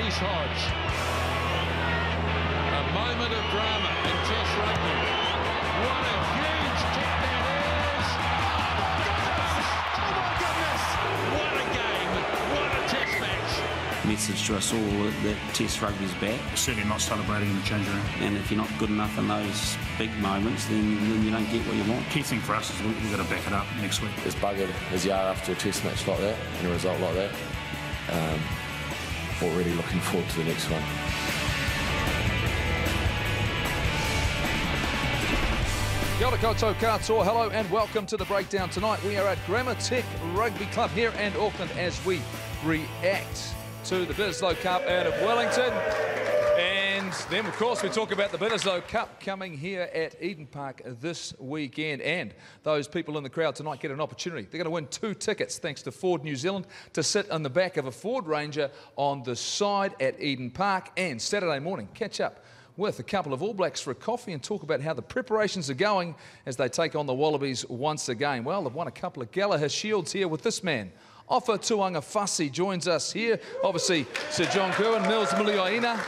Reece Hodge. A moment of drama in Test rugby. What a huge kick that is! Oh my goodness! What a game! What a Test match! Message to us all that Test rugby's back. Certainly not celebrating in the change room. And if you're not good enough in those big moments, then you don't get what you want. Key thing for us is we've got to back it up next week. As buggered as you are after a Test match like that and a result like that, already looking forward to the next one. Kia ora koutou katoa, hello and welcome to the breakdown tonight. We are at Grammar Tech Rugby Club here in Auckland as we react to the Bledisloe Cup out of Wellington. And then, of course, we talk about the Bledisloe Cup coming here at Eden Park this weekend. And those people in the crowd tonight get an opportunity. They're going to win 2 tickets, thanks to Ford New Zealand, to sit on the back of a Ford Ranger on the side at Eden Park. And Saturday morning, catch up with a couple of All Blacks for a coffee and talk about how the preparations are going as they take on the Wallabies once again. Well, they've won a couple of Gallagher Shields here with this man. Ofa Tuangafasi joins us here. Obviously, Sir John Kerwin, Mills Mulioaina.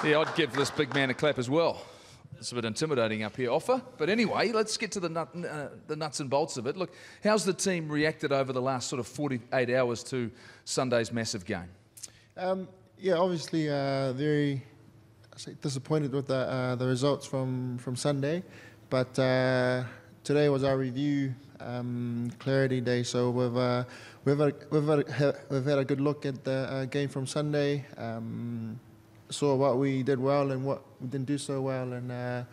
Yeah, I'd give this big man a clap as well. It's a bit intimidating up here, Ofa. But anyway, let's get to the nuts and bolts of it. Look, how's the team reacted over the last sort of 48 hours to Sunday's massive game? Yeah, obviously very disappointed with the results from Sunday, but today was our review clarity day, so we've had a good look at the game from Sunday, saw what we did well and what we didn't do so well, and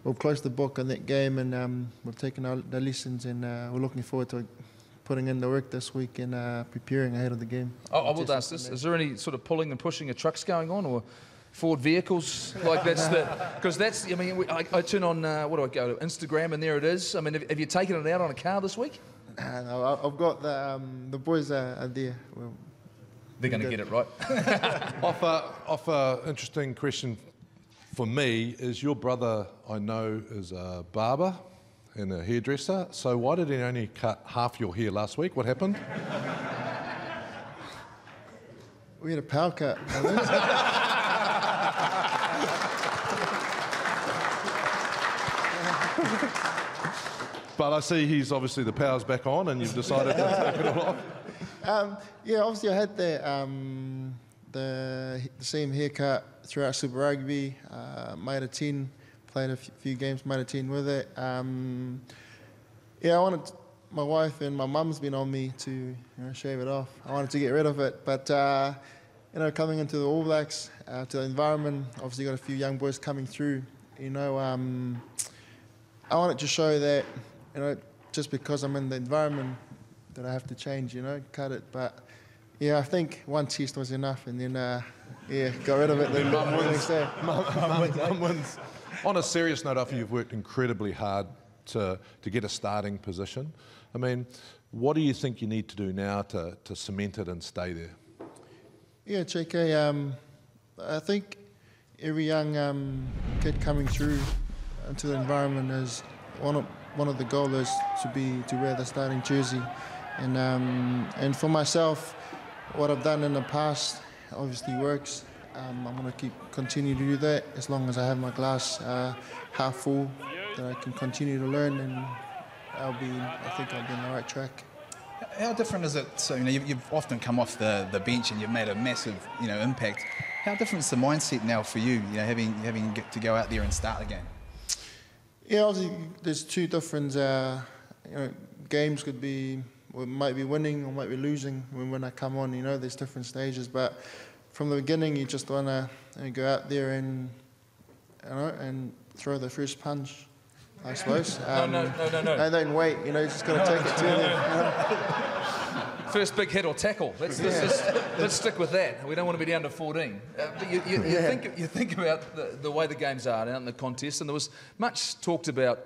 we've closed the book on that game, and we've taken the lessons, and we're looking forward to putting in the work this week and preparing ahead of the game. I will ask this, is there any sort of pulling and pushing of trucks going on, or Ford vehicles? Like that's because that's, I mean, I turn on, what do I go to, Instagram, and there it is. I mean, have you taken it out on a car this week? No, I've got the boys are there. Well, they're going to get it right. Off a interesting question for me is, your brother, I know, is a barber and a hairdresser, so why did he only cut half your hair last week? What happened? We had a power cut. But I see he's obviously the power's back on and you've decided to take it all off. Yeah, obviously I had the same haircut throughout Super Rugby, made a 10, played a few games, made a 10 with it. Yeah, I wanted, my wife and my mum's been on me to shave it off. I wanted to get rid of it, but coming into the All Blacks, to the environment, obviously got a few young boys coming through. I wanted to show that, just because I'm in the environment, that I have to change, cut it. But yeah, I think one test was enough, and then yeah, got rid of it the next day. Mum wins. On a serious note, after you've worked incredibly hard to get a starting position, I mean, what do you think you need to do now to cement it and stay there? Yeah, JK, I think every young kid coming through into the environment is one of the goals is to wear the starting jersey, and for myself, what I've done in the past obviously works. I'm going to continue to do that as long as I have my glass half full, that I can continue to learn, and I think I'll be on the right track. How different is it? So you've often come off the bench and you've made a massive impact. How different is the mindset now for you? Having to go out there and start the game. Yeah, obviously there's two different games. Might be winning or might be losing when I come on. There's different stages, but from the beginning you just want to go out there and throw the first punch, I suppose. No. I don't wait. You just got to take it to them. First big hit or tackle. Let's stick with that. We don't want to be down to 14. But you think about the way the games are out in the contest, and there was much talked about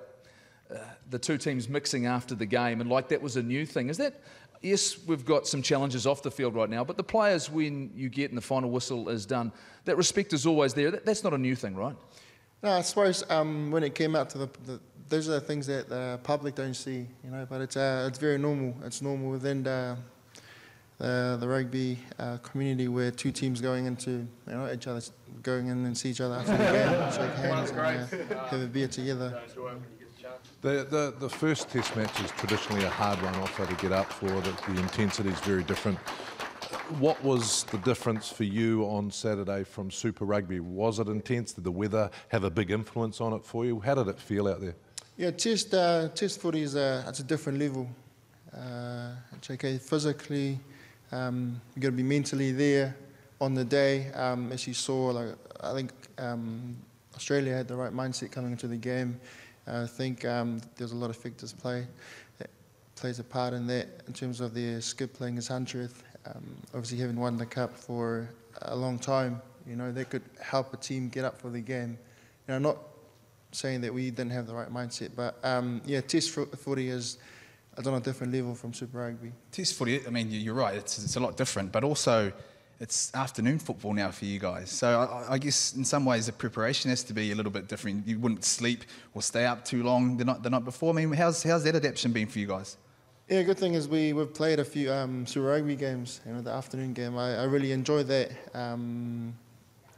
the two teams mixing after the game, and like that was a new thing. Is that? Yes, we've got some challenges off the field right now, but the players, when you get and the final whistle is done, that respect is always there. That's not a new thing, right? No, I suppose when it came out to those are the things that the public don't see, but it's very normal. It's normal within the the rugby community, where two teams going into each other, going in and see each other after the game, shake hands, and have a beer together. The first Test match is traditionally a hard one offer to get up for. The intensity is very different. What was the difference for you on Saturday from Super Rugby? Was it intense? Did the weather have a big influence on it for you? How did it feel out there? Yeah, Test footy it's a different level. It's okay physically. You got to be mentally there on the day. As you saw, I think Australia had the right mindset coming into the game. I think there's a lot of factors that plays a part in that, in terms of their skip playing his 100th. Obviously, having won the cup for a long time, that could help a team get up for the game. Not saying that we didn't have the right mindset, but yeah, Test footy is on a different level from Super Rugby. Test footy, I mean, you're right, it's a lot different, but also it's afternoon football now for you guys. So I guess in some ways the preparation has to be a little bit different. You wouldn't sleep or stay up too long the night before. I mean, how's that adaptation been for you guys? Yeah, good thing is we've played a few Super Rugby games, the afternoon game. I really enjoy that.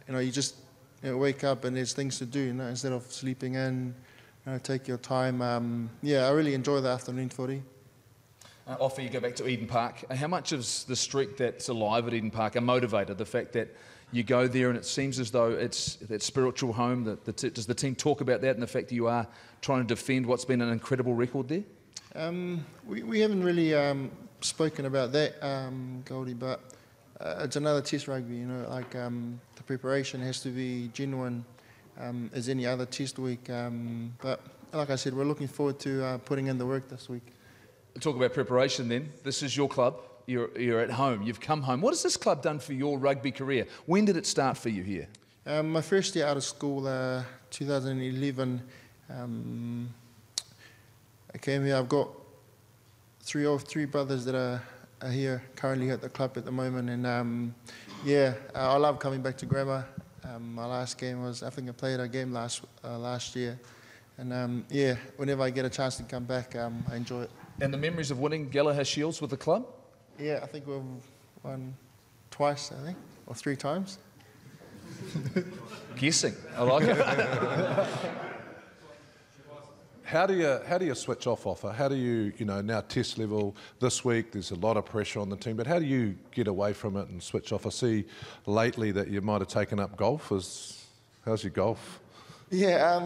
You just wake up and there's things to do, instead of sleeping in, take your time. Yeah, I really enjoy the afternoon footy. Offer, you go back to Eden Park. How much of the streak that's alive at Eden Park a motivator? The fact that you go there and it seems as though it's that spiritual home. Does the team talk about that and the fact that you are trying to defend what's been an incredible record there? We haven't really spoken about that, Goldie, but it's another Test rugby, the preparation has to be genuine as any other Test week. But like I said, we're looking forward to putting in the work this week. Talk about preparation then. This is your club. You're at home. You've come home. What has this club done for your rugby career? When did it start for you here? My first year out of school, 2011, I came here. I've got three brothers that are here currently at the club at the moment, and yeah, I love coming back to Grammar. My last game was, I think I played a game last year, and yeah, whenever I get a chance to come back, I enjoy it. And the memories of winning Gallagher Shields with the club? Yeah, I think we've won twice, or 3 times. Guessing, I like it. How do you switch off, Offer? How do you, now Test level this week, there's a lot of pressure on the team, but how do you get away from it and switch off? I see lately that you might have taken up golf. How's your golf? Yeah,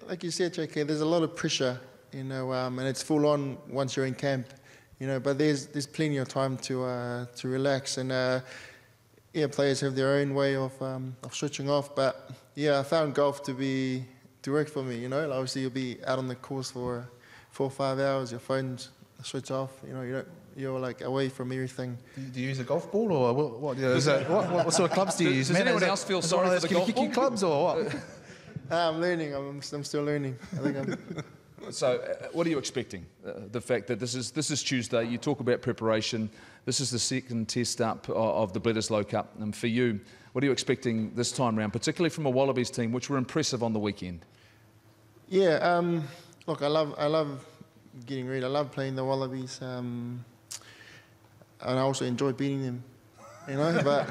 like you said, JK, there's a lot of pressure, and it's full on once you're in camp, but there's plenty of time to relax, and yeah, players have their own way of switching off, but yeah, I found golf to work for me, obviously you'll be out on the course for 4 or 5 hours, your phone's switch off, you're like away from everything. Do you use a golf ball, or what sort of clubs do you use? Does anyone else feel sorry for the golf ball? Clubs or what? I'm learning, I'm still learning. I think So, what are you expecting? The fact that this is Tuesday, you talk about preparation, this is the second test up of the Bledisloe Cup, and for you, what are you expecting this time round, particularly from a Wallabies team, which were impressive on the weekend? Yeah, look, I love getting ready. I love playing the Wallabies, and I also enjoy beating them, but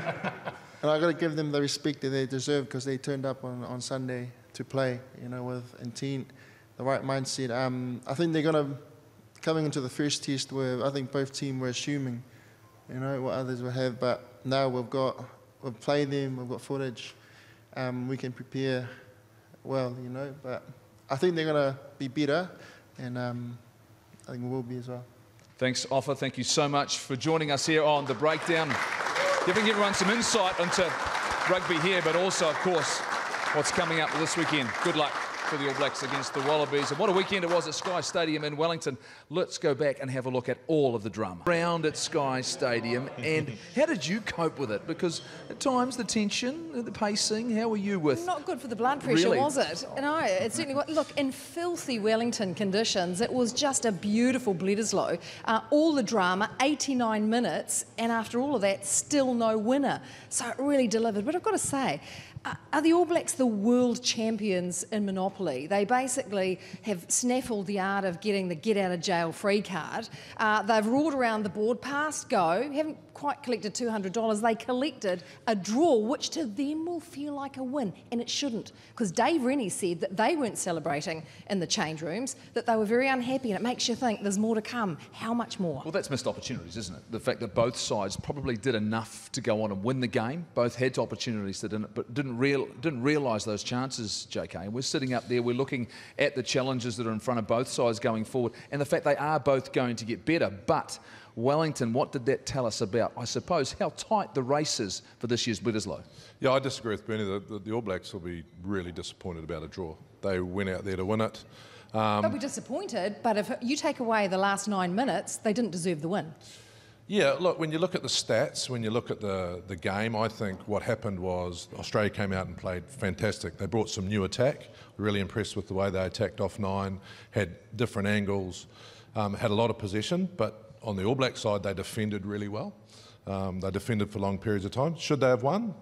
and I got to give them the respect that they deserve, because they turned up on Sunday to play, with intent, the right mindset. I think they're going to, coming into the first test where I think both teams were assuming, what others would have, but now we've played them, we've got footage, we can prepare well, but I think they're going to be better, and I think we will be as well. Thanks, Offer. Thank you so much for joining us here on The Breakdown, giving everyone some insight into rugby here, but also, of course, what's coming up this weekend. Good luck for the All Blacks against the Wallabies. And what a weekend it was at Sky Stadium in Wellington. Let's go back and have a look at all of the drama around at Sky Stadium. And how did you cope with it? Because at times the tension, the pacing, how were you with? Not good for the blood pressure, Really? was it? No, it certainly was. Look, in filthy Wellington conditions, it was just a beautiful Bledisloe. All the drama, 89 minutes, and after all of that, still no winner. So it really delivered. But I've got to say, Are the All Blacks the world champions in Monopoly? They basically have snaffled the art of getting the get-out-of-jail-free card. They've roared around the board, past go, haven't quite collected $200. They collected a draw, which to them will feel like a win, and it shouldn't, because Dave Rennie said that they weren't celebrating in the change rooms, that they were very unhappy, and it makes you think there's more to come. How much more? Well, that's missed opportunities, isn't it? The fact that both sides probably did enough to go on and win the game. Both had opportunities that didn't, but didn't realise those chances, JK. And we're sitting up there, we're looking at the challenges that are in front of both sides going forward, and the fact they are both going to get better. But Wellington, what did that tell us about, I suppose, how tight the race is for this year's Bledisloe? Yeah, I disagree with Bernie. The All Blacks will be really disappointed about a draw. They went out there to win it. They'll be disappointed, but if you take away the last 9 minutes, they didn't deserve the win. Yeah, look, when you look at the stats, when you look at the game, I think what happened was Australia came out and played fantastic. They brought some new attack. Really impressed with the way they attacked off 9, had different angles, had a lot of possession, but on the All Black side, they defended really well. They defended for long periods of time. Should they have won?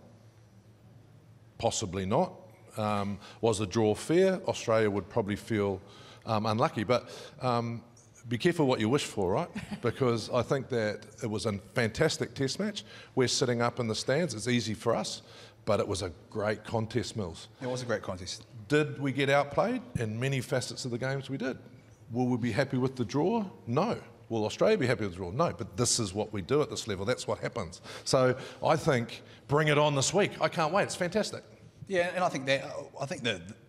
Possibly not. Was the draw fair? Australia would probably feel unlucky, but be careful what you wish for, right? Because I think that it was a fantastic test match. We're sitting up in the stands. It's easy for us, but it was a great contest, Mills. It was a great contest. Did we get outplayed? In many facets of the games we did. Will we be happy with the draw? No. Will Australia be happy with the draw? No, but this is what we do at this level. That's what happens. So I think bring it on this week. I can't wait. It's fantastic. Yeah, and I think that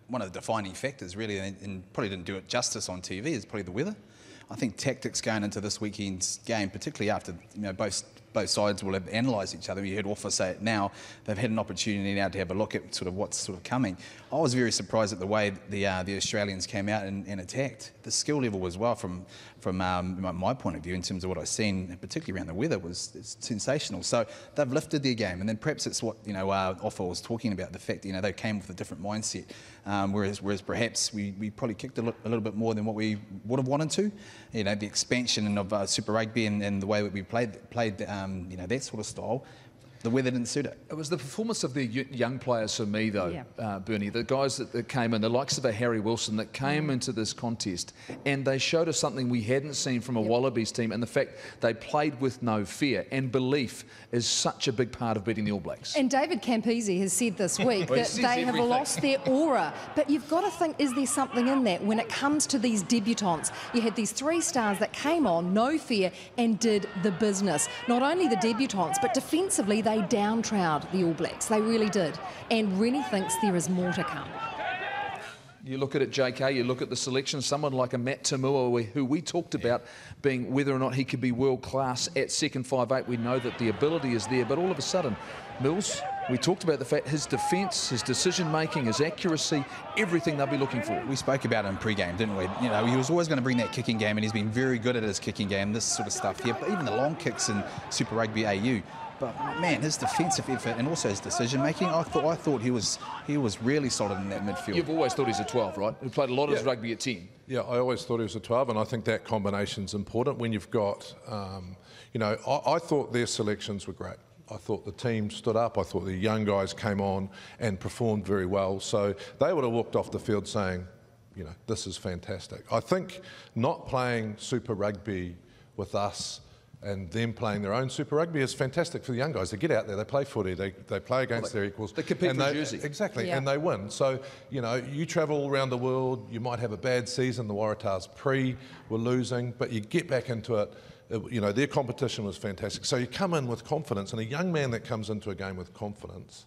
one of the defining factors really, and probably didn't do it justice on TV, is probably the weather. I think tactics going into this weekend's game, particularly after both sides will have analysed each other. You heard Offa say it now. They've had an opportunity now to have a look at sort of what's sort of coming. I was very surprised at the way the Australians came out and attacked. The skill level as well from my point of view in terms of what I've seen, particularly around the weather, it's sensational. So they've lifted their game, and then perhaps it's what Offa was talking about, the fact that they came with a different mindset, whereas perhaps we probably kicked a little bit more than what we would have wanted to. The expansion of Super Rugby and the way that we played that sort of style. The weather didn't suit it. It was the performance of the young players for me, though, Bernie. The guys that came in, the likes of a Harry Wilson, that came into this contest, and they showed us something we hadn't seen from a Wallabies team, and the fact they played with no fear, and belief is such a big part of beating the All Blacks. And David Campese has said this week that they have lost their aura. But you've got to think, is there something in that when it comes to these debutants? You had these 3 stars that came on, no fear, and did the business. Not only the debutants, but defensively, they downtrowed the All Blacks. They really did. And Rennie thinks there is more to come. You look at it, JK, you look at the selection, someone like a Matt Tamua, who we talked about being whether or not he could be world-class at second 5'8". We know that the ability is there, but all of a sudden, Mills, we talked about the fact his defence, his decision-making, his accuracy, everything they'll be looking for. We spoke about it in pre-game, didn't we? He was always going to bring that kicking game, and he's been very good at his kicking game, this sort of stuff here, but even the long kicks in Super Rugby AU. But man, his defensive effort and also his decision-making, I thought he was really solid in that midfield. You've always thought he's a 12, right? He played a lot of his rugby at 10. Yeah, I always thought he was a 12, and I think that combination's important when you've got, I thought their selections were great. I thought the team stood up. I thought the young guys came on and performed very well. So they would have walked off the field saying, this is fantastic. I think not playing Super Rugby with us and them playing their own Super Rugby is fantastic for the young guys. They get out there, they play footy, they play against their equals. They compete for jersey. Exactly, and they win. So, you travel all around the world, you might have a bad season, the Waratahs were losing, but you get back into it, their competition was fantastic. So you come in with confidence, and a young man that comes into a game with confidence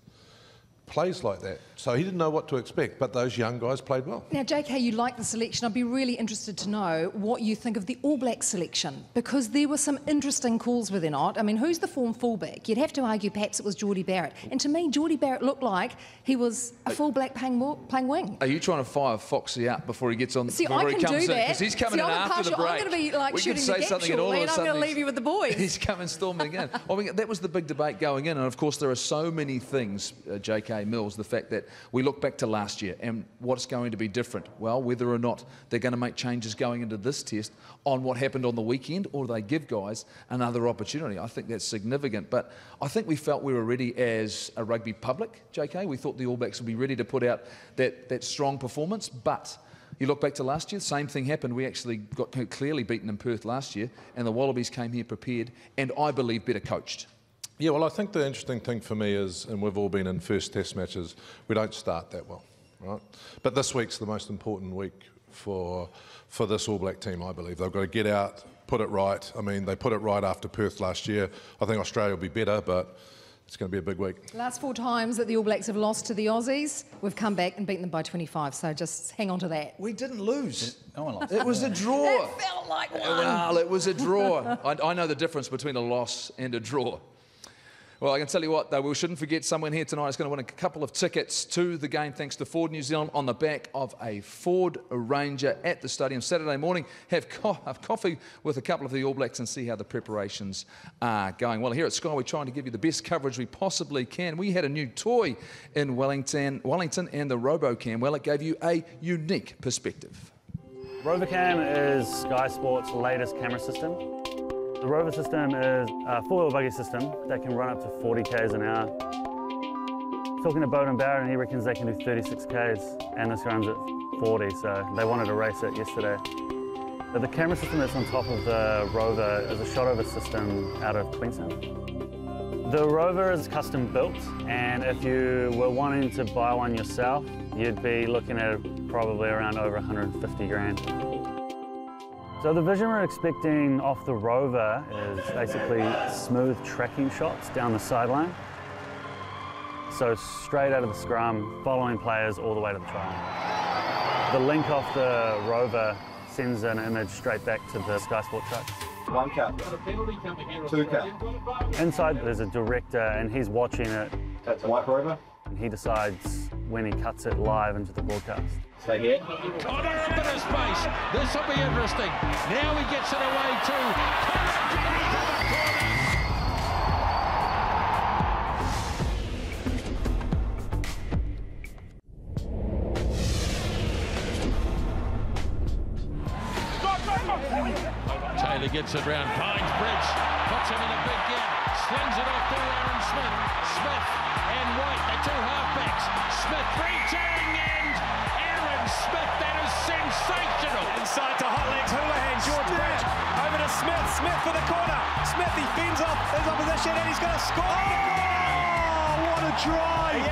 plays like that. So he didn't know what to expect, but those young guys played well. Now, JK, you like the selection. I'd be really interested to know what you think of the All Black selection, because there were some interesting calls, were there not? I mean, who's the form fullback? You'd have to argue perhaps it was Geordie Barrett. And to me, Geordie Barrett looked like he was a fullback playing wing. Are you trying to fire Foxy out before he gets on? See, I can do that. Because he's coming in after the break. I'm going to be like shooting the gap shortly, and I'm going to leave you with the boys. He's coming storming again. I mean, that was the big debate going in. And, of course, there are so many things, JK, J.K. Mills, the fact that we look back to last year and what's going to be different. Well, whether or not they're going to make changes going into this test on what happened on the weekend, or they give guys another opportunity. I think that's significant. But I think we felt we were ready as a rugby public, J.K. We thought the All Blacks would be ready to put out that strong performance. But you look back to last year, the same thing happened. We actually got clearly beaten in Perth last year, and the Wallabies came here prepared and, I believe, better coached. Yeah, well, I think the interesting thing for me is, and we've all been in first test matches, we don't start that well, right? But this week's the most important week for this All Black team, I believe. They've got to get out, put it right. I mean, they put it right after Perth last year. I think Australia will be better, but it's going to be a big week. Last 4 times that the All Blacks have lost to the Aussies, we've come back and beaten them by 25, so just hang on to that. We didn't lose. No one lost. It was a draw. It felt like one. Well, it was a draw. I know the difference between a loss and a draw. Well, I can tell you what, though, we shouldn't forget someone here tonight is going to win a couple of tickets to the game thanks to Ford New Zealand on the back of a Ford Ranger at the stadium Saturday morning. Have coffee with a couple of the All Blacks and see how the preparations are going. Well, here at Sky, we're trying to give you the best coverage we possibly can. We had a new toy in Wellington and the RoboCam. Well, it gave you a unique perspective. RoboCam is Sky Sports' latest camera system. The Rover system is a four-wheel buggy system that can run up to 40 k's an hour. Talking to Bowden Barrett, and he reckons they can do 36 k's, and this runs at 40, so they wanted to race it yesterday. But the camera system that's on top of the Rover is a shot-over system out of Queensland. The Rover is custom built, and if you were wanting to buy one yourself, you'd be looking at probably around over 150 grand. So the vision we're expecting off the Rover is basically smooth tracking shots down the sideline. So straight out of the scrum, following players all the way to the try line. The link off the Rover sends an image straight back to the Sky Sport truck. 1 cut, 2 cut. Inside there's a director and he's watching it. That's a white Rover. And he decides when he cuts it live into the broadcast. Stay here. Oh, no, a bit of space. This will be interesting. Now he gets it away too. Taylor gets it round Pines Bridge, puts him in a big gap, slings it off to Aaron Smith. Smith and White, the 2 halfbacks. Smith reaching and Aaron Smith, that is sensational. Inside to hot legs, Houlihan, George Bridge, over to Smith, Smith for the corner. Smith, he fends off his opposition and he's going to score. Oh, what a try!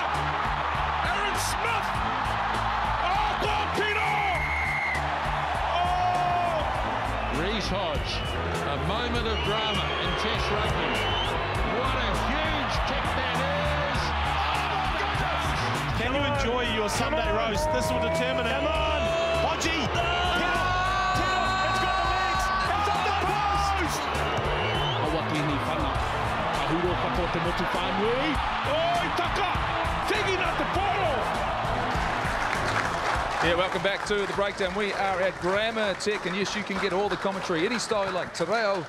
Aaron Smith! Oh, Guapino! Reece Hodge, a moment of drama in Test rugby. What a huge kick that is! Oh my goodness! Can you enjoy your Sunday roast? This will determine it. Come on! Hodgie! It's got the legs! It's on the post! Awakini whanga. Ahuro kapote motu whanui. Oh, Itaka! Taking out the portal! Yeah, welcome back to the breakdown. We are at Grammar Tech, and yes, you can get all the commentary, any style like Te Reo,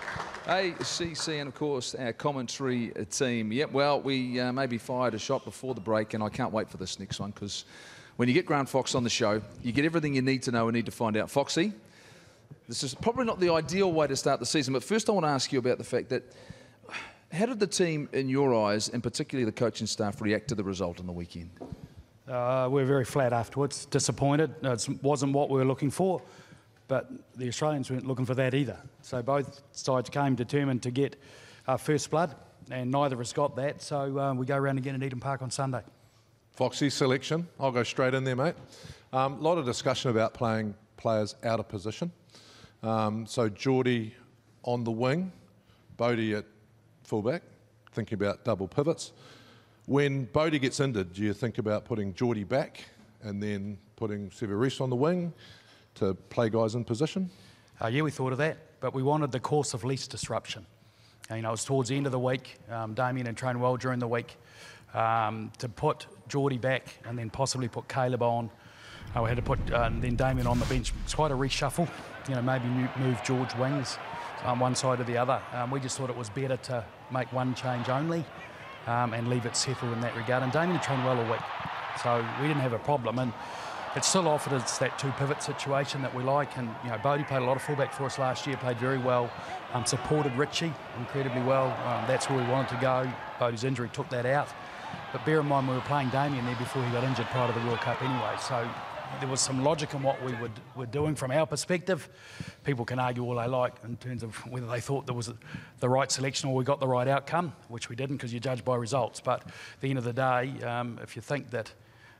ACC, and of course our commentary team. Yep, well, we maybe fired a shot before the break, and I can't wait for this next one because when you get Grant Fox on the show, you get everything you need to know and need to find out. Foxy, this is probably not the ideal way to start the season, but first I want to ask you about the fact that how did the team, in your eyes, and particularly the coaching staff, react to the result on the weekend? We were very flat afterwards, disappointed. It wasn't what we were looking for, but the Australians weren't looking for that either. So both sides came determined to get first blood, and neither of us got that. So we go around again at Eden Park on Sunday. Foxy's selection, I'll go straight in there, mate. A lot of discussion about playing players out of position. So Geordie on the wing, Bodie at fullback, thinking about double pivots. When Bodie gets injured, do you think about putting Geordie back and then putting Severis on the wing to play guys in position? Yeah, we thought of that, but we wanted the course of least disruption. And, it was towards the end of the week. Damien had trained well during the week. To put Geordie back and then possibly put Caleb on, we had to put then Damien on the bench. It's quite a reshuffle. Maybe move George wings one side or the other. We just thought it was better to make one change only and leave it settled in that regard. And Damien trained well all week, so we didn't have a problem. And it still offered us that two-pivot situation that we like. And, you know, Bodie played a lot of fullback for us last year, played very well, supported Richie incredibly well. That's where we wanted to go. Bodie's injury took that out. But bear in mind, we were playing Damien there before he got injured prior to the World Cup anyway. So there was some logic in what we were doing from our perspective. People can argue all they like in terms of whether they thought there was the right selection or we got the right outcome, which we didn't, because you judge by results. But at the end of the day, if you think that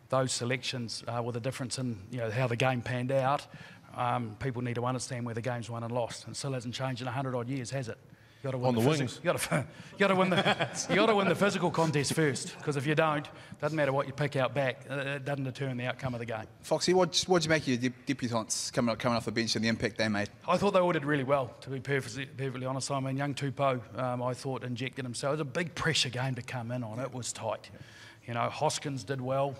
those selections were the difference in, you know, how the game panned out, people need to understand where the game's won and lost. And it still hasn't changed in 100 odd years, has it? You got to win on the wings. You got to win the physical contest first, because if you don't, doesn't matter what you pick out back. It doesn't determine the outcome of the game. Foxy, what'd you make of your debutants coming off the bench and the impact they made? I thought they all did really well, to be perfectly honest. I mean, young Tupou, I thought injected himself. It was a big pressure game to come in on. It was tight. You know, Hoskins did well.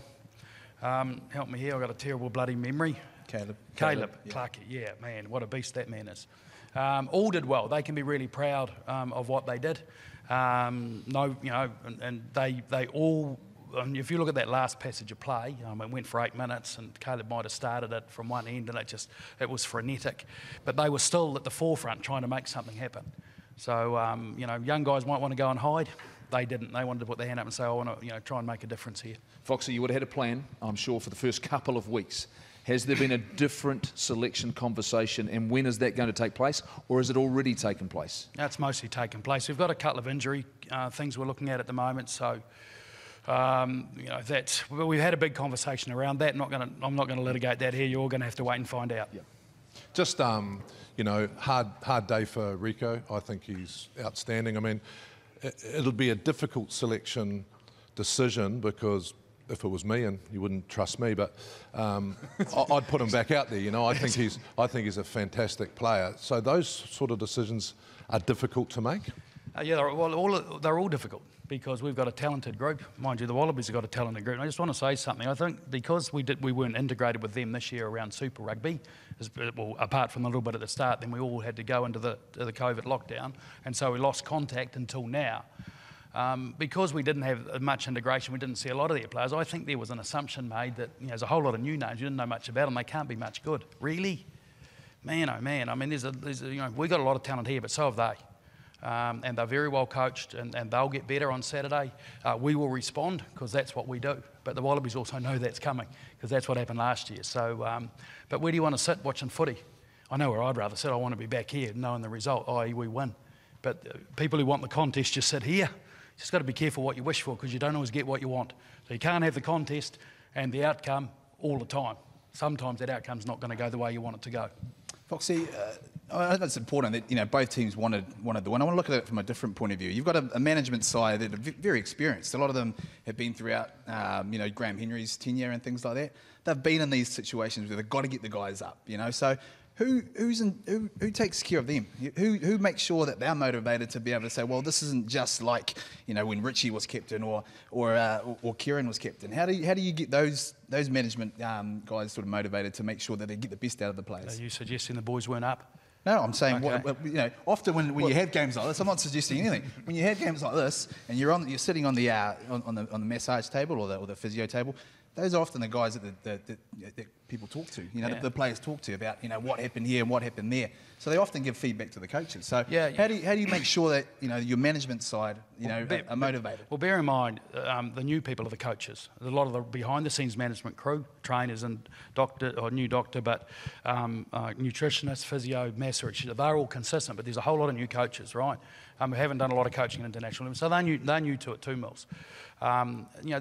Help me here, I've got a terrible bloody memory. Caleb Yeah. Clark, yeah, man, what a beast that man is. All did well. They can be really proud of what they did. No, you know, and they all. If you look at that last passage of play, it went for 8 minutes, and Caleb might have started it from one end, and it was frenetic. But they were still at the forefront trying to make something happen. So you know, young guys might want to go and hide. They didn't. They wanted to put their hand up and say, I want to, you know, try and make a difference here. Foxy, you would have had a plan, I'm sure, for the first couple of weeks. Has there been a different selection conversation, and when is that going to take place, or has it already taken place? That's mostly taken place. We've got a couple of injury things we're looking at the moment, so you know, we've had a big conversation around that. I'm not going to litigate that here. You're all going to have to wait and find out. Yeah. Just you know, hard day for Rico. I think he's outstanding. I mean, it'll be a difficult selection decision, because if it was me, and you wouldn't trust me, but I'd put him back out there. You know, I think he's a fantastic player. So those sort of decisions are difficult to make. Yeah, they're all difficult, because we've got a talented group. Mind you, the Wallabies have got a talented group. And I just want to say something. I think because we weren't integrated with them this year around Super Rugby, well, apart from a little bit at the start, then we all had to go into the COVID lockdown, and so we lost contact until now. Because we didn't have much integration, we didn't see a lot of their players. I think there was an assumption made that, you know, there's a whole lot of new names. You didn't know much about them. They can't be much good. Really? Man, oh man. I mean, you know, we've got a lot of talent here, but so have they. And they're very well coached, and they'll get better on Saturday. We will respond, because that's what we do. But the Wallabies also know that's coming, because that's what happened last year. So, but where do you want to sit watching footy? I know where I'd rather sit. I want to be back here knowing the result, i.e. we win. But people who want the contest just sit here. You just got to be careful what you wish for, because you don't always get what you want. So you can't have the contest and the outcome all the time. Sometimes that outcome's not going to go the way you want it to go. Foxy, I think it's important that, you know, both teams wanted the win. I want to look at it from a different point of view. You've got a management side that are very experienced. A lot of them have been throughout, you know, Graham Henry's tenure and things like that. They've been in these situations where they've got to get the guys up, you know. So who takes care of them? Who makes sure that they're motivated to be able to say, well, this isn't just like, you know, when Richie was captain or Kieran was captain. How do you get those management guys sort of motivated to make sure that they get the best out of the players? Are you suggesting the boys weren't up? No, I'm saying, Okay. you know, often when you have games like this, I'm not suggesting anything. When you have games like this and you're sitting on the massage table or the physio table, those are often the guys that people talk to, you know, the players talk to about, you know, what happened here and what happened there. So they often give feedback to the coaches. So how do you make sure that, you know, your management side, you know, are motivated? Well, bear in mind, the new people are the coaches. A lot of the behind-the-scenes management crew, trainers and new doctor, but nutritionists, physio, masseur, they're all consistent. But there's a whole lot of new coaches, right? We haven't done a lot of coaching in international, so they're new to it too, Mills. You know,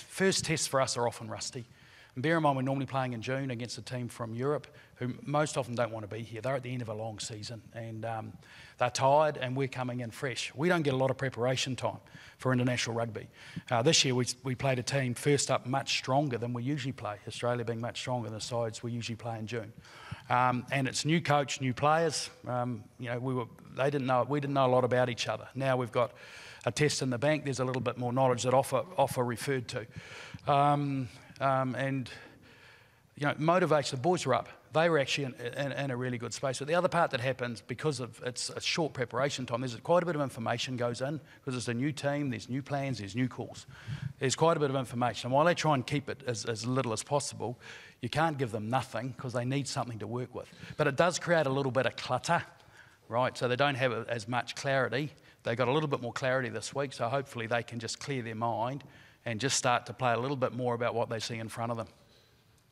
first tests for us are often rusty. And bear in mind, we're normally playing in June against a team from Europe who most often don't want to be here. They're at the end of a long season, and they're tired, and we're coming in fresh. We don't get a lot of preparation time for international rugby. This year, we played a team first up much stronger than we usually play, Australia being much stronger than the sides we usually play in June. And it's new coach, new players. You know, we didn't know a lot about each other. Now we've got a test in the bank. There's a little bit more knowledge that offer referred to. And, you know, motivation, the boys are up. they were actually in a really good space. But the other part that happens, because of it's a short preparation time, there's quite a bit of information goes in, because it's a new team, there's new plans, there's new calls. There's quite a bit of information. And while they try and keep it as little as possible, you can't give them nothing because they need something to work with. But it does create a little bit of clutter, right? So they don't have as much clarity. They got a little bit more clarity this week, so hopefully they can just clear their mind and just start to play a little bit more about what they see in front of them.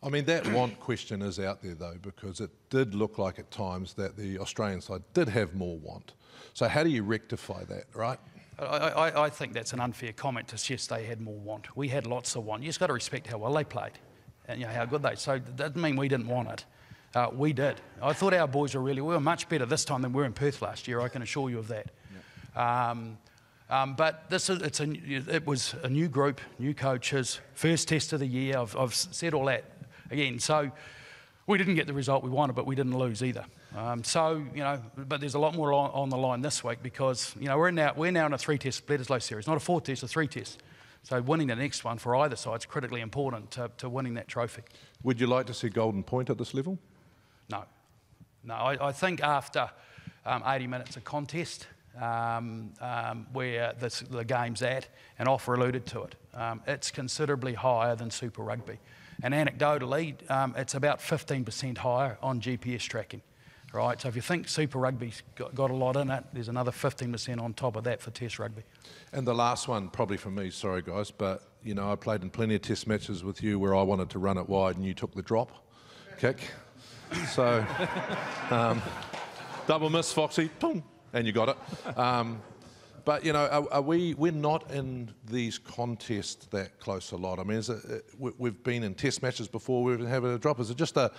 I mean, that want question is out there, though, because it did look like at times that the Australian side did have more want. So how do you rectify that, right? I think that's an unfair comment to suggest they had more want. We had lots of want. You just got to respect how well they played and how good they. So that doesn't mean we didn't want it. We did. I thought our boys we were much better this time than we were in Perth last year. I can assure you of that. Yeah. But it was a new group, new coaches, first test of the year. I've said all that again. So we didn't get the result we wanted, but we didn't lose either. But there's a lot more on the line this week because, we're now in a 3-test Bledisloe series, not a 4-test, a 3-test. So winning the next one for either side is critically important to winning that trophy. Would you like to see Golden Point at this level? No. I think after 80 minutes of contest, where the game's at, and Offer alluded to it, it's considerably higher than Super Rugby. And anecdotally, it's about 15% higher on GPS tracking, right? So if you think Super Rugby's got a lot in it, there's another 15% on top of that for Test Rugby. And the last one, probably for me, sorry guys, but I played in plenty of Test matches with you where I wanted to run it wide and you took the drop kick. So, double miss, Foxy, boom, and you got it. But, we're not in these contests that close a lot. I mean, we've been in Test matches before we've been having a drop. Is it just a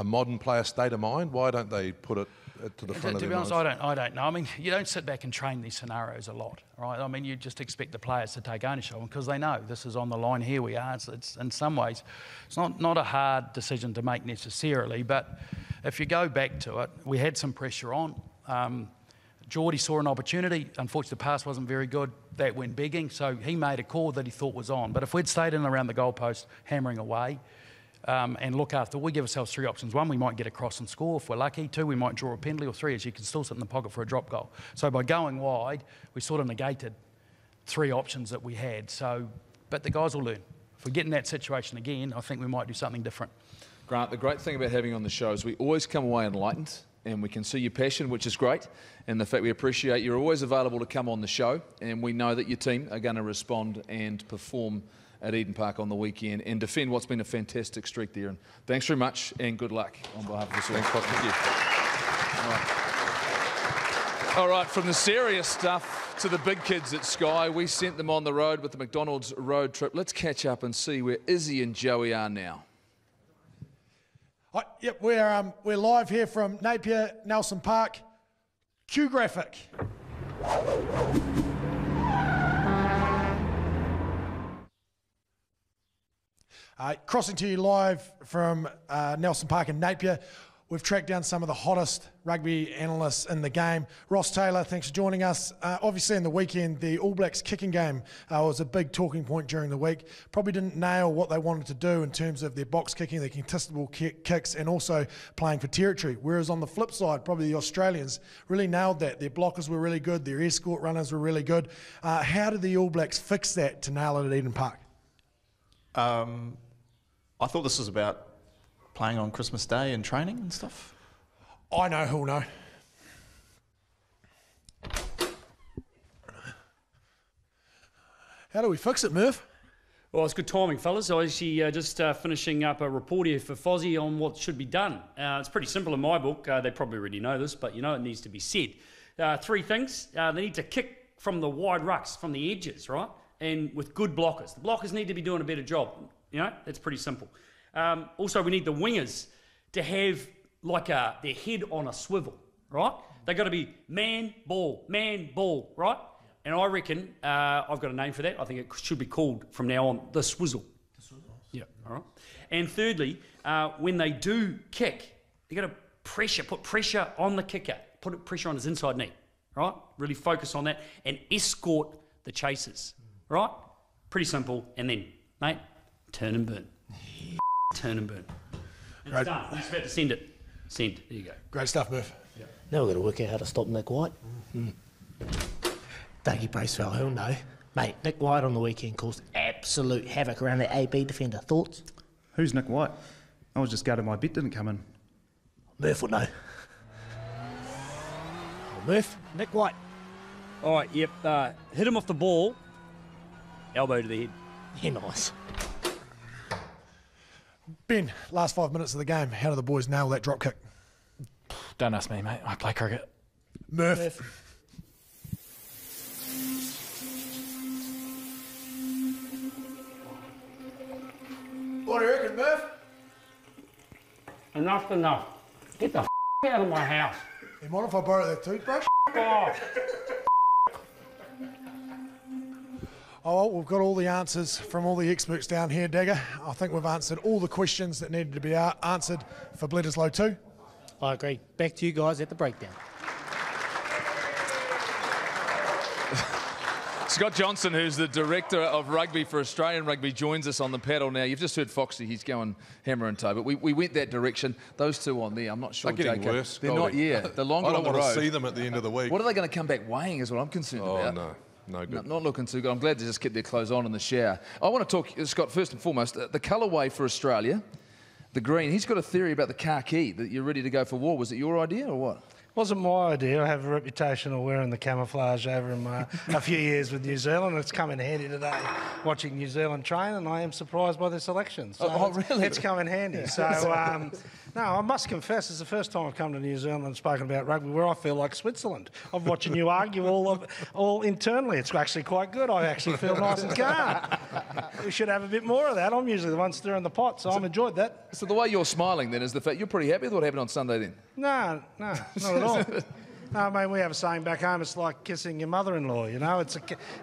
modern player state of mind? Why don't they put it to the front of their minds? To be honest, I don't know. I mean, you don't sit back and train these scenarios a lot, right? I mean, you just expect the players to take ownership of them because they know this is on the line, here we are. It's in some ways, it's not a hard decision to make necessarily, but if you go back to it, we had some pressure on. Geordie saw an opportunity. Unfortunately, the pass wasn't very good. That went begging, so he made a call that he thought was on. But if we'd stayed in and around the goalpost, hammering away, and look after, we give ourselves 3 options. 1, we might get across and score if we're lucky. 2, we might draw a penalty. Or 3, is you can still sit in the pocket for a drop goal. So by going wide, we sort of negated 3 options that we had. So, but the guys will learn. If we get in that situation again, I think we might do something different. Grant, the great thing about having you on the show is we always come away enlightened. And we can see your passion, which is great. And the fact we appreciate you're always available to come on the show. And we know that your team are going to respond and perform at Eden Park on the weekend and defend what's been a fantastic streak there. And thanks very much and good luck on behalf of us all. Thank you. All right, from the serious stuff to the big kids at Sky, we sent them on the road with the McDonald's road trip. Let's catch up and see where Izzy and Joey are now. Yep, we're live here from Napier, Nelson Park. Cue graphic. Crossing to you live from Nelson Park in Napier. We've tracked down some of the hottest rugby analysts in the game. Ross Taylor, thanks for joining us. Obviously, in the weekend, the All Blacks kicking game was a big talking point during the week. Probably didn't nail what they wanted to do in terms of their box kicking, their contestable kicks, and also playing for territory. Whereas on the flip side, probably the Australians really nailed that. Their blockers were really good. Their escort runners were really good. How did the All Blacks fix that to nail it at Eden Park? I thought this was about playing on Christmas Day and training and stuff. I know who'll know. How do we fix it, Murph? Well, it's good timing, fellas. I was actually just finishing up a report here for Fozzie on what should be done. It's pretty simple in my book. They probably already know this, but it needs to be said. 3 things. They need to kick from the wide rucks, from the edges, right? And with good blockers. The blockers need to be doing a better job. That's pretty simple. Also, we need the wingers to have like their head on a swivel, right? They've got to be man, ball, right? And I reckon I've got a name for that. I think it should be called from now on the swizzle. The swizzle. Yeah, all right. And thirdly, when they do kick, you've got to put pressure on the kicker, put pressure on his inside knee, right? Really focus on that and escort the chasers, right? Pretty simple. And then, mate, turn and burn. Turn and burn. It's done. I'm just about to send it. Send. There you go. Great stuff, Murph. Yeah. Now we've got to work out how to stop Nick White. Dougie Bracewell, he'll know. Mate, Nick White on the weekend caused absolute havoc around that AB defender. Thoughts? Who's Nick White? I was just gutted my bet didn't come in. Murph will know. Murph, Nick White. All right, yep. Hit him off the ball. Elbow to the head. Yeah, nice. Ben, last 5 minutes of the game, how do the boys nail that drop kick? Don't ask me, mate. I play cricket. Murph. What do you reckon, Murph? Enough's enough. Get the out of my house. You mind if I borrow that toothbrush? Oh, well, we've got all the answers from all the experts down here, Dagger. I think we've answered all the questions that needed to be answered for Bledisloe 2. I agree. Back to you guys at the breakdown. Scott Johnson, who's the Director of Rugby for Australian Rugby, joins us on the paddle now. You've just heard Foxy, he's going hammer and toe, but we went that direction. Those two on there, I'm not sure, They're getting Jacob. worse. They're not, yeah. They're longer on the road. I don't want to see them at the end of the week. What are they going to come back weighing is what I'm concerned about. Oh, no good. Not looking too good. I'm glad they just kept their clothes on in the shower. I want to talk, Scott, first and foremost, the colourway for Australia, the green. He's got a theory about the khaki, that you're ready to go for war. Was it your idea or what? Wasn't my idea. I have a reputation of wearing the camouflage over in a few years with New Zealand. It's come in handy today watching New Zealand train, and I am surprised by their selection. So really? It's come in handy. So, no, I must confess, it's the first time I've come to New Zealand and spoken about rugby where I feel like Switzerland. I'm watching you argue all internally. It's actually quite good. I actually feel nice and calm. We should have a bit more of that. I'm usually the one stirring the pot, so I've enjoyed that. So the way you're smiling then is the fact you're pretty happy with what happened on Sunday then? No, not at all. No, I mean, we have a saying back home, it's like kissing your mother-in-law, you know. It's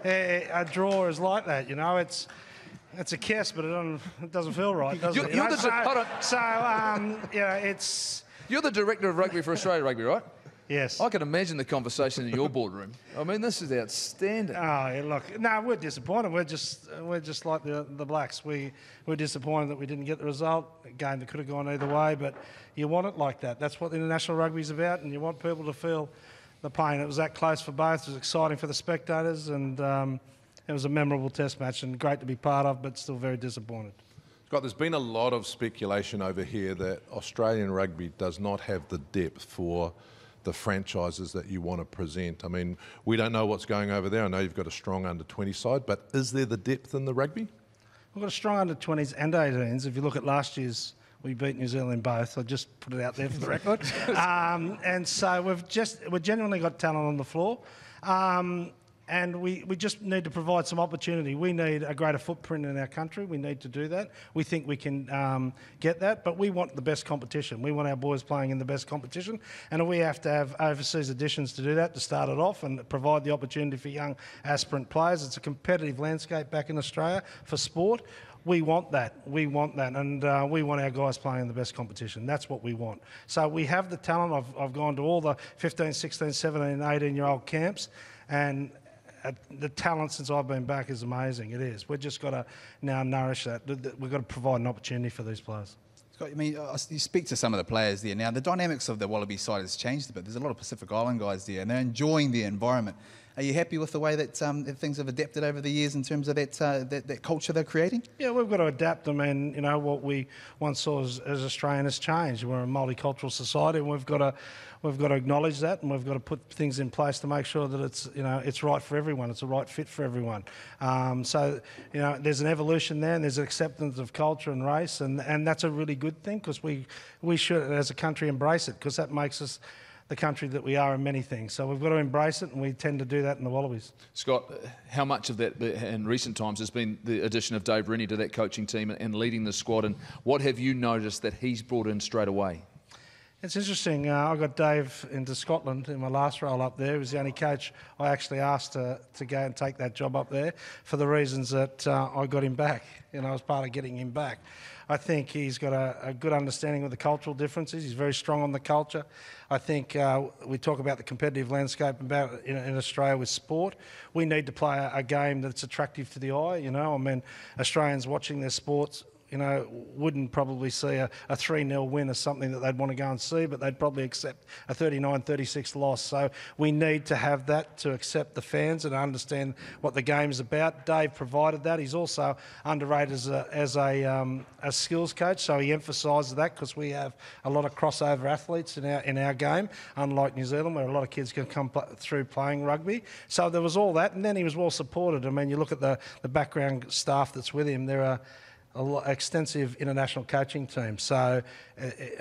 a draw is like that, you know. It's a kiss, but it doesn't feel right, does it? You're the Director of Rugby for Australia Rugby, right? Yes. I can imagine the conversation in your boardroom. I mean, this is outstanding. Oh, yeah, look, no, we're disappointed. We're just like the Blacks. We're disappointed that we didn't get the result. A game that could have gone either way, but you want it like that. That's what international rugby is about, and you want people to feel the pain. It was that close for both. It was exciting for the spectators, and it was a memorable test match and great to be part of, but still very disappointed. Scott, there's been a lot of speculation over here that Australian rugby does not have the depth for the franchises that you want to present. I mean, we don't know what's going over there. I know you've got a strong under-20 side, but is there the depth in the rugby? We've got a strong under-20s and 18s. If you look at last year's, we beat New Zealand in both. I just put it out there for the record. And so we've genuinely got talent on the floor. And we just need to provide some opportunity. We need a greater footprint in our country. We need to do that. We think we can get that, but we want the best competition. We want our boys playing in the best competition, and we have to have overseas additions to do that, to start it off and provide the opportunity for young aspirant players. It's a competitive landscape back in Australia for sport. We want that. We want that. And we want our guys playing in the best competition. That's what we want. So we have the talent. I've gone to all the 15, 16, 17, 18-year-old camps, and the talent since I've been back is amazing. It is. We've just got to now nourish that. We've got to provide an opportunity for these players. Scott, I mean, you speak to some of the players there now. The dynamics of the Wallaby side has changed a bit. There's a lot of Pacific Island guys there, and they're enjoying the environment. Are you happy with the way that things have adapted over the years in terms of that culture they're creating? Yeah, we've got to adapt them, and you know what we once saw as Australian has changed. We're a multicultural society, and we've got to acknowledge that, and we've got to put things in place to make sure that it's right for everyone. It's a right fit for everyone. So there's an evolution there, and there's an acceptance of culture and race, and that's a really good thing because we should, as a country, embrace it because that makes us the country that we are in many things. So we've got to embrace it, and we tend to do that in the Wallabies. Scott, how much of that in recent times has been the addition of Dave Rennie to that coaching team and leading the squad, and what have you noticed that he's brought in straight away? It's interesting. I got Dave into Scotland in my last role up there. He was the only coach I actually asked to go and take that job up there for the reasons that I got him back. I was part of getting him back. I think he's got a good understanding of the cultural differences. He's very strong on the culture. I think we talk about the competitive landscape in Australia with sport. We need to play a game that's attractive to the eye. I mean, Australians watching their sports, wouldn't probably see a 3-0 win as something that they'd want to go and see, but they'd probably accept a 39-36 loss. So we need to have that to accept the fans and understand what the game is about. Dave provided that. He's also underrated as a skills coach, so he emphasises that because we have a lot of crossover athletes in our game, unlike New Zealand where a lot of kids can come through playing rugby. So there was all that, and then he was well supported. I mean, you look at the background staff that's with him, there are extensive international coaching team. So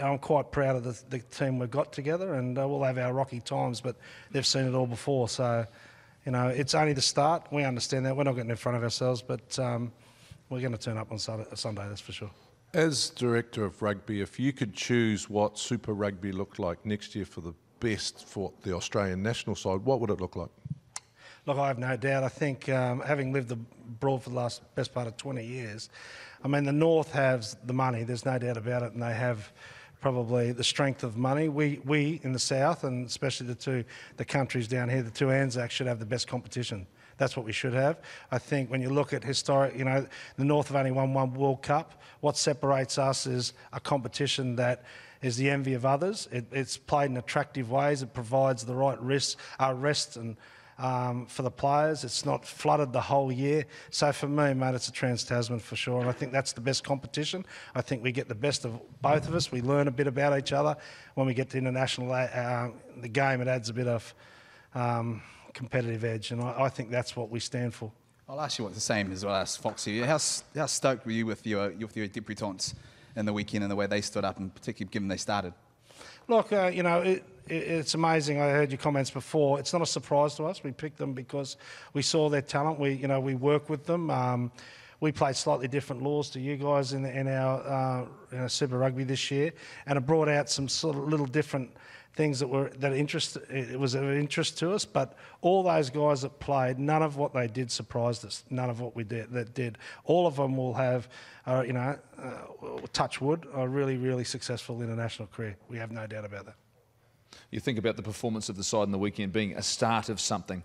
I'm quite proud of the team we've got together, and we'll have our rocky times, but they've seen it all before. So, it's only the start. We understand that. We're not getting in front of ourselves, but we're going to turn up on Sunday, that's for sure. As Director of Rugby, if you could choose what Super Rugby looked like next year for the best for the Australian national side, what would it look like? Look, I have no doubt. I think having lived abroad for the best part of 20 years, I mean, the North has the money, there's no doubt about it, and they have probably the strength of money. We in the South, and especially the countries down here, the two Anzacs should have the best competition. That's what we should have. I think when you look at historic, the North have only won one World Cup. What separates us is a competition that is the envy of others. It's played in attractive ways. It provides the right rest and for the players. It's not flooded the whole year. So for me, mate, it's a Trans-Tasman for sure. And I think that's the best competition. I think we get the best of both of us. We learn a bit about each other. When we get to international, the game, it adds a bit of competitive edge. And I think that's what we stand for. I'll ask you what's the same as well as Foxy. How stoked were you with your debutants in the weekend and the way they stood up, and particularly given they started? Look, it's amazing. I heard your comments before. It's not a surprise to us. We picked them because we saw their talent. We work with them. We played slightly different laws to you guys in our Super Rugby this year, and it brought out some sort of little different things it was of interest to us. But all those guys that played, none of what they did surprised us. None of what we did. All of them will have, touch wood, a really, really successful international career. We have no doubt about that. You think about the performance of the side in the weekend being a start of something.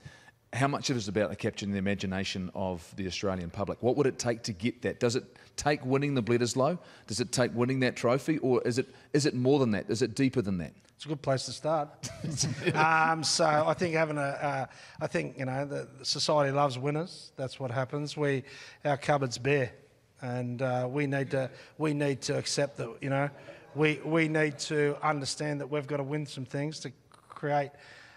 How much of it is about capturing the imagination of the Australian public? What would it take to get that? Does it take winning the Bledisloe? Does it take winning that trophy? Or is it more than that? Is it deeper than that? It's a good place to start. So I think the society loves winners. That's what happens. Our cupboard's bare, and we need to accept that. We need to understand that we've got to win some things to create,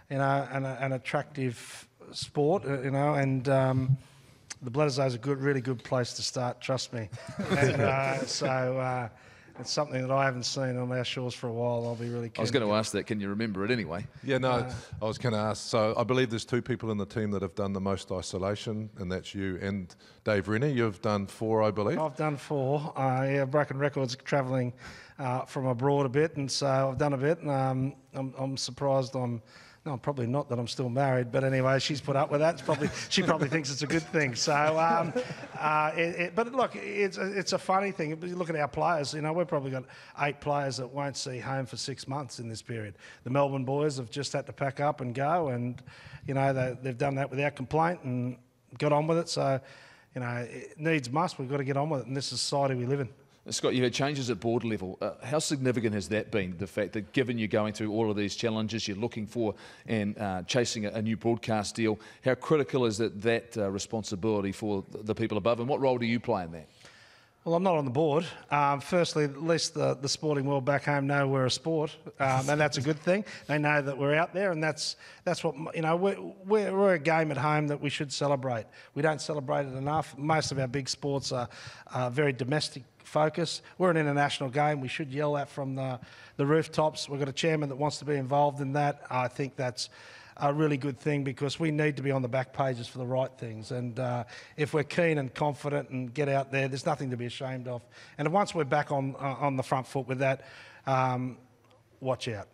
an attractive sport. And the Bledisloe is a really good place to start. Trust me. And, it's something that I haven't seen on our shores for a while. I'll be really keen. I was going to ask that. Can you remember it anyway? Yeah, no, I was going to ask. So I believe there's two people in the team that have done the most isolation, and that's you and Dave Rennie. You've done 4, I believe. I've done 4. I've broken records travelling from abroad a bit, and so I've done a bit. And I'm surprised No, probably not that I'm still married, but anyway, she's put up with that. She probably thinks it's a good thing. So, but look, it's a funny thing. If you look at our players, we've probably got 8 players that won't see home for 6 months in this period. The Melbourne boys have just had to pack up and go, and they've done that without complaint and got on with it. So, it needs must. We've got to get on with it in this society we live in. Scott, you've had changes at board level. How significant has that been, the fact that given you're going through all of these challenges, you're looking for and chasing a new broadcast deal, how critical is that responsibility for the people above, and what role do you play in that? Well, I'm not on the board. Firstly, at least the sporting world back home know we're a sport, and that's a good thing. They know that we're out there, and that's what we're a game at home that we should celebrate. We don't celebrate it enough. Most of our big sports are very domestic focus. We're an international game. We should yell that from the rooftops. We've got a chairman that wants to be involved in that. I think that's a really good thing because we need to be on the back pages for the right things. And if we're keen and confident and get out there, there's nothing to be ashamed of. And once we're back on the front foot with that, watch out.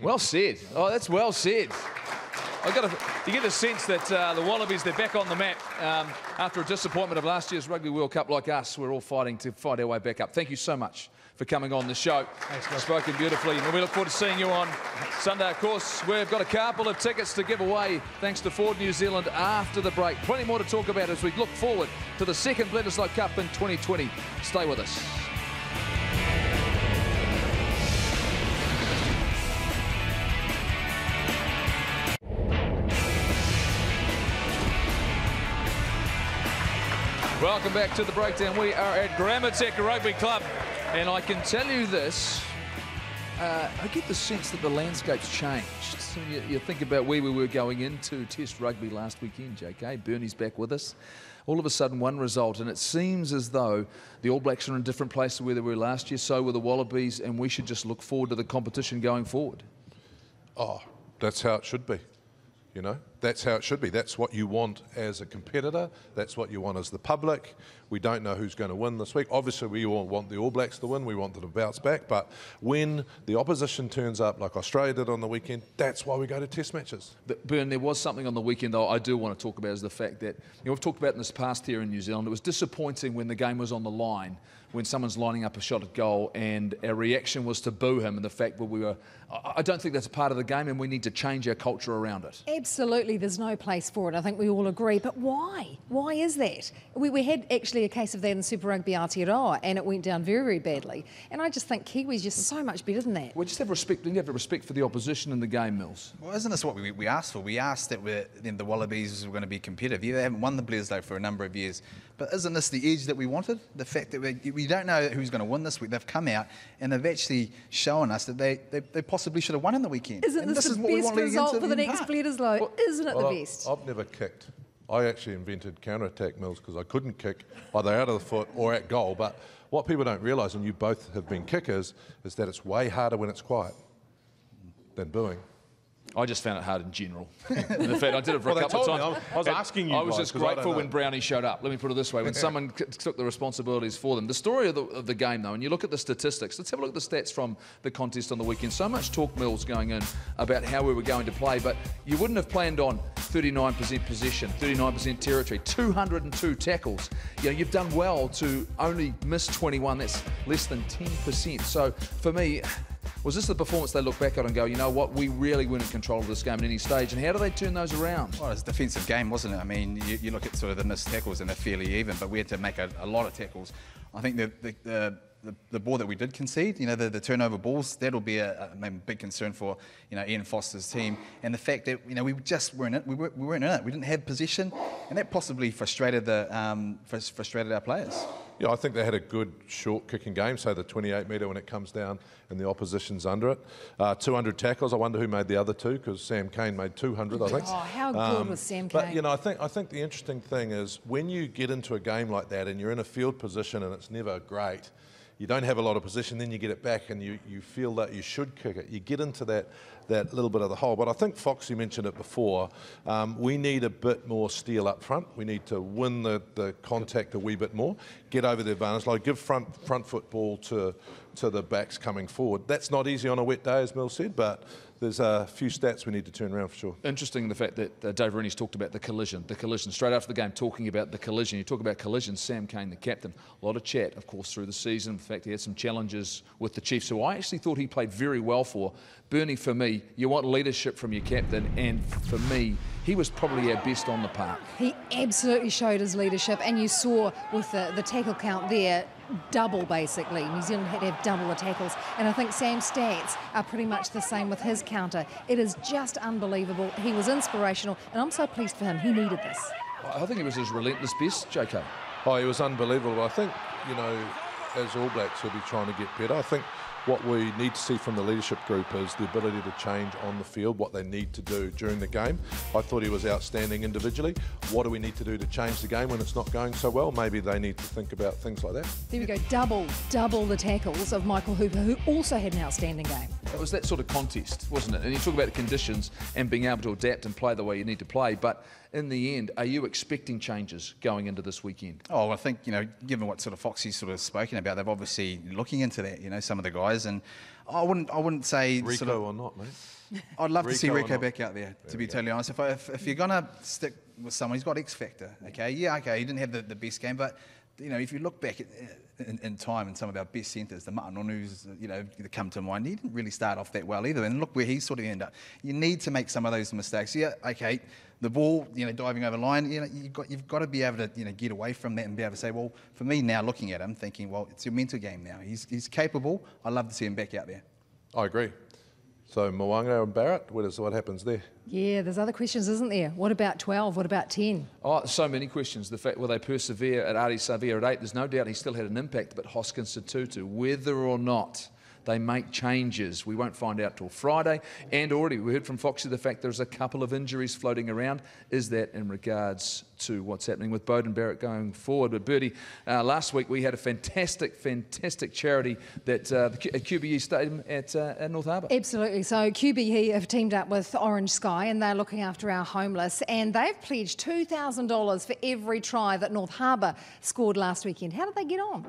Well said. Oh, that's well said. You get the sense that the Wallabies, they're back on the map after a disappointment of last year's Rugby World Cup. Like us, we're all fighting to fight our way back up. Thank you so much for coming on the show. Thanks, guys. Spoken beautifully, and we look forward to seeing you on Sunday. Of course, we've got a couple of tickets to give away thanks to Ford New Zealand after the break. Plenty more to talk about as we look forward to the second Bledisloe Cup in 2020. Stay with us. Welcome back to the breakdown. We are at Grammatech Rugby Club, and I can tell you this, I get the sense that the landscape's changed. So you think about where we were going into Test Rugby last weekend, JK. Bernie's back with us. All of a sudden, one result, and it seems as though the All Blacks are in a different place to where they were last year, so were the Wallabies, and we should just look forward to the competition going forward. Oh, that's how it should be. You know, that's how it should be. That's what you want as a competitor. That's what you want as the public. We don't know who's going to win this week. Obviously, we all want the All Blacks to win. We want them to bounce back. But when the opposition turns up, like Australia did on the weekend, that's why we go to Test matches. But Bern, there was something on the weekend, though, I do want to talk about, is the fact that, we've talked about in this past here in New Zealand, it was disappointing when the game was on the line, when someone's lining up a shot at goal, and our reaction was to boo him, and the fact that we were... I don't think that's a part of the game, and we need to change our culture around it. Absolutely, there's no place for it. I think we all agree. But why? Why is that? We had actually a case of that in Super Rugby Aotearoa, and it went down very, very badly. And I just think Kiwi's just so much better than that. We just have respect. We need to have respect for the opposition in the game, Mills. Well, isn't this what we asked for? We asked that the Wallabies were going to be competitive. Yeah, they haven't won the Bledisloe for a number of years. But isn't this the edge that we wanted? The fact that we don't know who's going to win this week. They've come out and they've actually shown us that they possibly should have won in the weekend. Isn't this the best result for the next Bledisloe? Well, isn't it the best? I've never kicked. I actually invented counter-attack, Mills, because I couldn't kick either out of the foot or at goal. But what people don't realise, and you both have been kickers, is that it's way harder when it's quiet than booing. I just found it hard in general. In fact, I did it for a couple of times. I was asking you. I was just grateful when Brownie showed up. Let me put it this way: when someone took the responsibilities for them. The story of the game, though, and you look at the statistics. Let's have a look at the stats from the contest on the weekend. So much talk, Mills, going in about how we were going to play, but you wouldn't have planned on 39% possession, 39% territory, 202 tackles. You know, you've done well to only miss 21. That's less than 10%. So for me, was this the performance they look back at and go, you know what, we really weren't in control of this game at any stage? And how do they turn those around? Well, it's a defensive game, wasn't it? I mean, you look at sort of the missed tackles and they're fairly even, but we had to make a lot of tackles. I think the ball that we did concede, you know, the turnover balls, that'll be a big concern for, you know, Ian Foster's team. And the fact that, you know, we just weren't in it. We weren't in it. We didn't have possession, and that possibly frustrated our players. Yeah, I think they had a good short kicking game, say the 28-metre when it comes down and the opposition's under it. 200 tackles. I wonder who made the other two, because Sam Cane made 200, I think. Oh, how good was Sam Cane? But, you know, I think the interesting thing is when you get into a game like that and you're in a field position and it's never great, you don't have a lot of position, then you get it back and you feel that you should kick it. You get into that little bit of the hole. But I think Foxy mentioned it before. We need a bit more steel up front. We need to win the contact a wee bit more, get over the advantage, like give front foot ball to the backs coming forward. That's not easy on a wet day, as Mel said, but there's a few stats we need to turn around for sure. Interesting the fact that Dave Rooney's talked about the collision. Straight after the game, talking about the collision. You talk about collision, Sam Cane, the captain. A lot of chat, of course, through the season. In fact, he had some challenges with the Chiefs, who I actually thought he played very well for. Bernie, for me, you want leadership from your captain, and for me, he was probably our best on the park. He absolutely showed his leadership, and you saw with the tackle count there, double basically. New Zealand had to have double the tackles, and I think Sam's stats are pretty much the same with his counter. It is just unbelievable. He was inspirational, and I'm so pleased for him. He needed this. I think it was his relentless best, JK. Oh, he was unbelievable. I think, you know, as All Blacks, he'll be trying to get better. I think what we need to see from the leadership group is the ability to change on the field, what they need to do during the game. I thought he was outstanding individually. What do we need to do to change the game when it's not going so well? Maybe they need to think about things like that. There we go, double the tackles of Michael Hooper, who also had an outstanding game. It was that sort of contest, wasn't it? And you talk about the conditions and being able to adapt and play the way you need to play, but in the end, are you expecting changes going into this weekend? Oh, I think, you know, given what sort of Foxy's sort of spoken about, they're obviously looking into that. You know, some of the guys tries, and I wouldn't say Rico or not, mate. I'd love to see Rico or Rico not. back out there, to be totally honest. If you're going to stick with someone, he's got X factor, okay? Yeah, okay, he didn't have the best game, but, you know, if you look back in time and some of our best centres, the Ma'anonus, you know, that come to mind, he didn't really start off that well either, and look where he sort of ended up. You need to make some of those mistakes. Yeah, okay, the ball, you know, diving over line, you know, you've got to be able to, you know, get away from that and be able to say, well, for me now, looking at him, thinking, well, it's a mental game now. He's capable. I'd love to see him back out there. I agree. So Mo'unga and Barrett, what happens there? Yeah, there's other questions, isn't there? What about 12? What about 10? Oh, so many questions. The fact, will they persevere at Ari Savia at 8? There's no doubt he still had an impact, but Hoskins Tutu, whether or not they make changes, we won't find out till Friday. And already we heard from Foxy the fact there's a couple of injuries floating around. Is that in regards to what's happening with Beauden Barrett going forward? But Bertie, last week we had a fantastic charity that at QBE Stadium at North Harbour. Absolutely. So QBE have teamed up with Orange Sky and they're looking after our homeless, and they've pledged $2,000 for every try that North Harbour scored last weekend. How did they get on?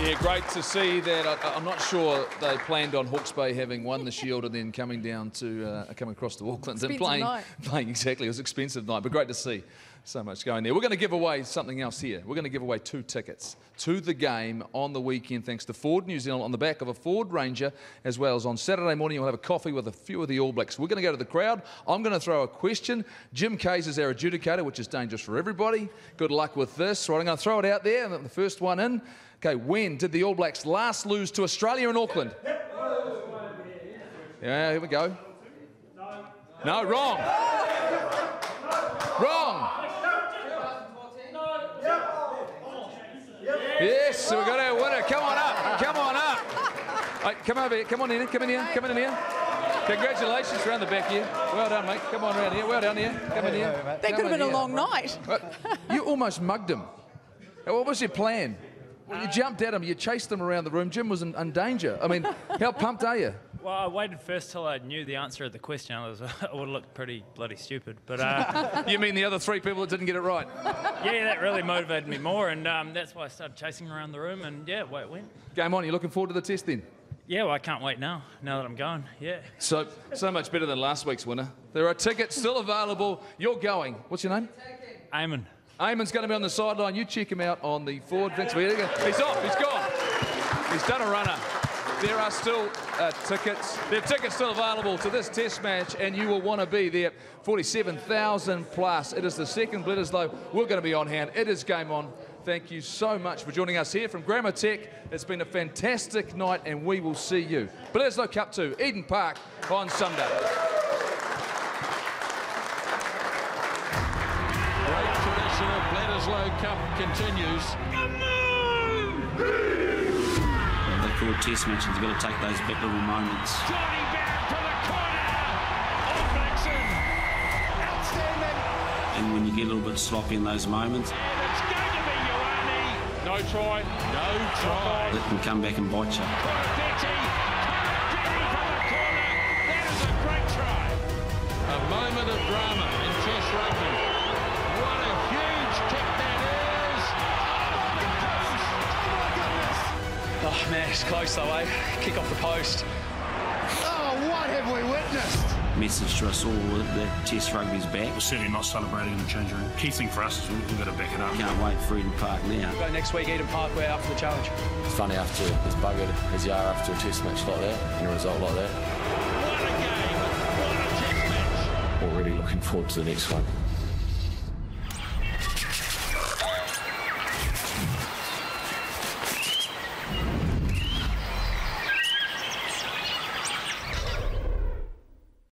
Yeah, great to see that. I'm not sure they planned on Hawke's Bay having won the Shield and then coming down to coming across to Auckland and playing exactly. It was an expensive night, but great to see so much going there. We're going to give away something else here. We're going to give away 2 tickets to the game on the weekend, thanks to Ford New Zealand, on the back of a Ford Ranger, as well as on Saturday morning you'll have a coffee with a few of the All Blacks. We're going to go to the crowd. I'm going to throw a question. Jim Kays is our adjudicator, which is dangerous for everybody. Good luck with this. Right, I'm going to throw it out there, and the first one in. Okay, when did the All Blacks last lose to Australia in Auckland? Yeah, here we go. No, wrong. Wrong. Yes, so we've got our winner. Come on up. Come on up. Right, come over here. Come on in. Come in here. Come in here. Congratulations, around the back here. Well done, mate. Come on around here. Well done here. Come in here. That could have been a long night. You almost mugged him. What was your plan? Well, you jumped at him. You chased him around the room. Jim was in danger. I mean, how pumped are you? Well, I waited first till I knew the answer of the question. I would have looked pretty bloody stupid. But you mean the other 3 people that didn't get it right? Yeah, that really motivated me more, and that's why I started chasing him around the room. And yeah, away it went. Game on. You looking forward to the test then? Yeah, well, I can't wait now that I'm going. Yeah. So much better than last week's winner. There are tickets still available. You're going. What's your name? Eamon. Eamon's going to be on the sideline. You check him out on the Ford. He's off. He's gone. He's done a runner. There are still tickets. There are tickets still available to this test match, and you will want to be there. 47,000 plus. It is the second Bledisloe. We're going to be on hand. It is game on. Thank you so much for joining us here from Grammar Tech. It's been a fantastic night, and we will see you. Bledisloe Cup 2, Eden Park on Sunday. Great tradition of Bledisloe Cup continues. They call it test matches. You've got to take those big little moments. Johnny Barrett to the corner. All Blacks in. Outstanding. And when you get a little bit sloppy in those moments, And it's going to be Ioane. No try. No try. it can come back and bite you. Koropetti from the corner. That is a great try. A moment of drama in Test rugby. What a huge kick that is. Oh man, it's close though, eh? Kick off the post. Oh, what have we witnessed? Message to us all that Test rugby's back. We're certainly not celebrating in the change room. Key thing for us is we've got to back it up. Can't wait for Eden Park now. We'll go next week, Eden Park, we're up for the challenge. It's funny after as buggered as you are after a test match like that and a result like that. What a game. What a test match. Already looking forward to the next one.